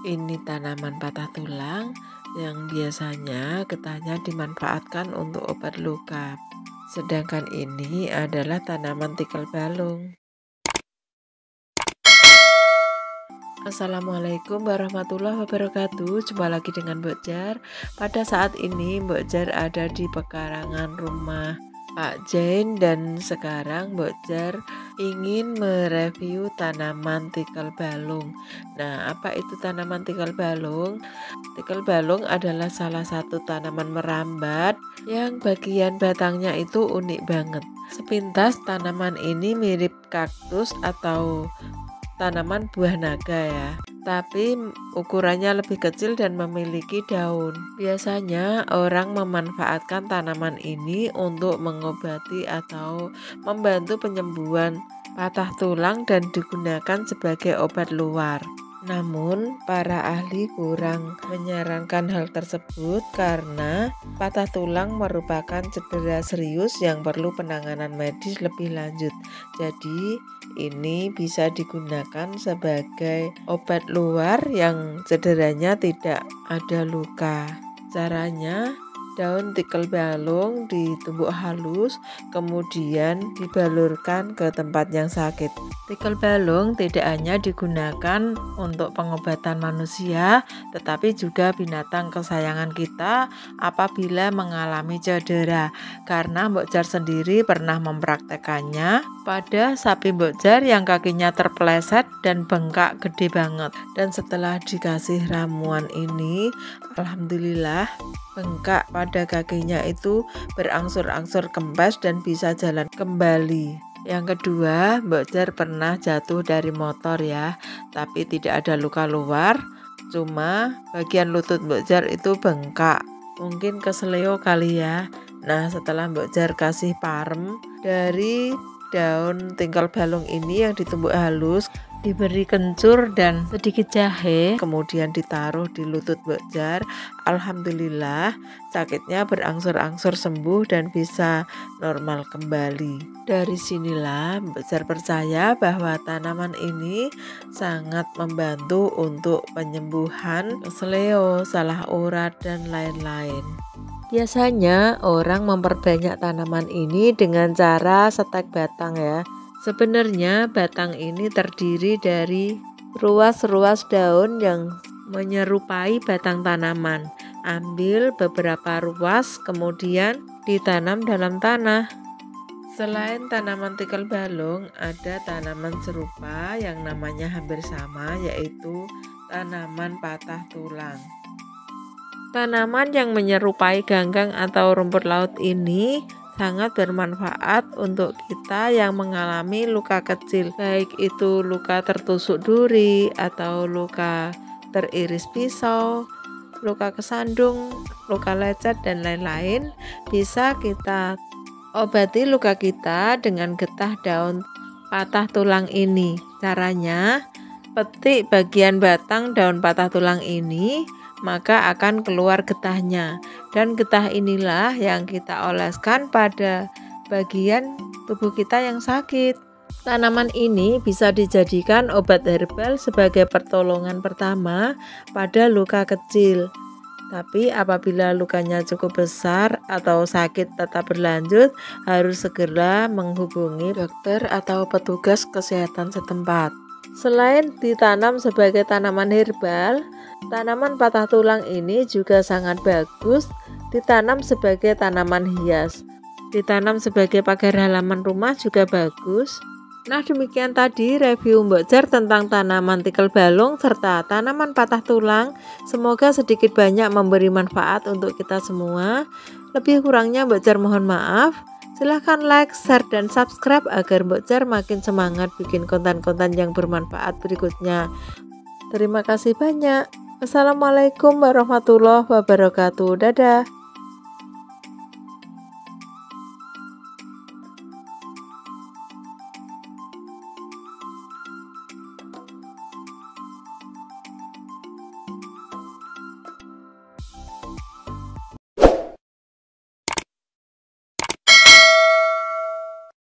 Ini tanaman patah tulang yang biasanya getahnya dimanfaatkan untuk obat luka. Sedangkan ini adalah tanaman tikal balung. Assalamualaikum warahmatullahi wabarakatuh. Jumpa lagi dengan Mbok Jar. Pada saat ini Mbok Jar ada di pekarangan rumah Pak Jain, dan sekarang Mbok Jar ingin mereview tanaman tikal balung. Nah, apa itu tanaman tikal balung? Tikal balung adalah salah satu tanaman merambat yang bagian batangnya itu unik banget. Sepintas tanaman ini mirip kaktus atau tanaman buah naga ya, tapi ukurannya lebih kecil dan memiliki daun. Biasanya orang memanfaatkan tanaman ini untuk mengobati atau membantu penyembuhan patah tulang dan digunakan sebagai obat luar. Namun, para ahli kurang menyarankan hal tersebut karena patah tulang merupakan cedera serius yang perlu penanganan medis lebih lanjut. Jadi, ini bisa digunakan sebagai obat luar yang cederanya tidak ada luka. Caranya, daun tikal balung ditumbuk halus, kemudian dibalurkan ke tempat yang sakit. Tikal balung tidak hanya digunakan untuk pengobatan manusia, tetapi juga binatang kesayangan kita apabila mengalami cedera. Karena Mbok Jar sendiri pernah mempraktekannya pada sapi Mbok Jar yang kakinya terpeleset dan bengkak gede banget. Dan setelah dikasih ramuan ini, alhamdulillah bengkak pada kakinya itu berangsur-angsur kempes dan bisa jalan kembali. Yang kedua, Mbok Jar pernah jatuh dari motor ya, tapi tidak ada luka luar, cuma bagian lutut Mbok Jar itu bengkak. Mungkin keseleo kali ya. Nah, setelah Mbok Jar kasih parem dari daun tikal balung ini yang ditumbuk halus, diberi kencur dan sedikit jahe, kemudian ditaruh di lutut Mbok Jar. Alhamdulillah sakitnya berangsur-angsur sembuh dan bisa normal kembali. Dari sinilah Mbok Jar percaya bahwa tanaman ini sangat membantu untuk penyembuhan keseleo, salah urat, dan lain-lain. Biasanya orang memperbanyak tanaman ini dengan cara setek batang ya. Sebenarnya batang ini terdiri dari ruas-ruas daun yang menyerupai batang tanaman. Ambil beberapa ruas kemudian ditanam dalam tanah. Selain tanaman tikal balung, ada tanaman serupa yang namanya hampir sama, yaitu tanaman patah tulang. Tanaman yang menyerupai ganggang atau rumput laut ini sangat bermanfaat untuk kita yang mengalami luka kecil, baik itu luka tertusuk duri atau luka teriris pisau, luka kesandung, luka lecet, dan lain-lain. Bisa kita obati luka kita dengan getah daun patah tulang ini. Caranya, petik bagian batang daun patah tulang ini, maka akan keluar getahnya, dan getah inilah yang kita oleskan pada bagian tubuh kita yang sakit. Tanaman ini bisa dijadikan obat herbal sebagai pertolongan pertama pada luka kecil. Tapi apabila lukanya cukup besar atau sakit tetap berlanjut, harus segera menghubungi dokter atau petugas kesehatan setempat. Selain ditanam sebagai tanaman herbal, tanaman patah tulang ini juga sangat bagus ditanam sebagai tanaman hias. Ditanam sebagai pagar halaman rumah juga bagus. Nah, demikian tadi review Mbok Jar tentang tanaman tikal balung serta tanaman patah tulang. Semoga sedikit banyak memberi manfaat untuk kita semua. Lebih kurangnya Mbok Jar mohon maaf. Silahkan like, share, dan subscribe agar Mbok Jar makin semangat bikin konten-konten yang bermanfaat berikutnya. Terima kasih banyak. Assalamualaikum warahmatullahi wabarakatuh. Dadah.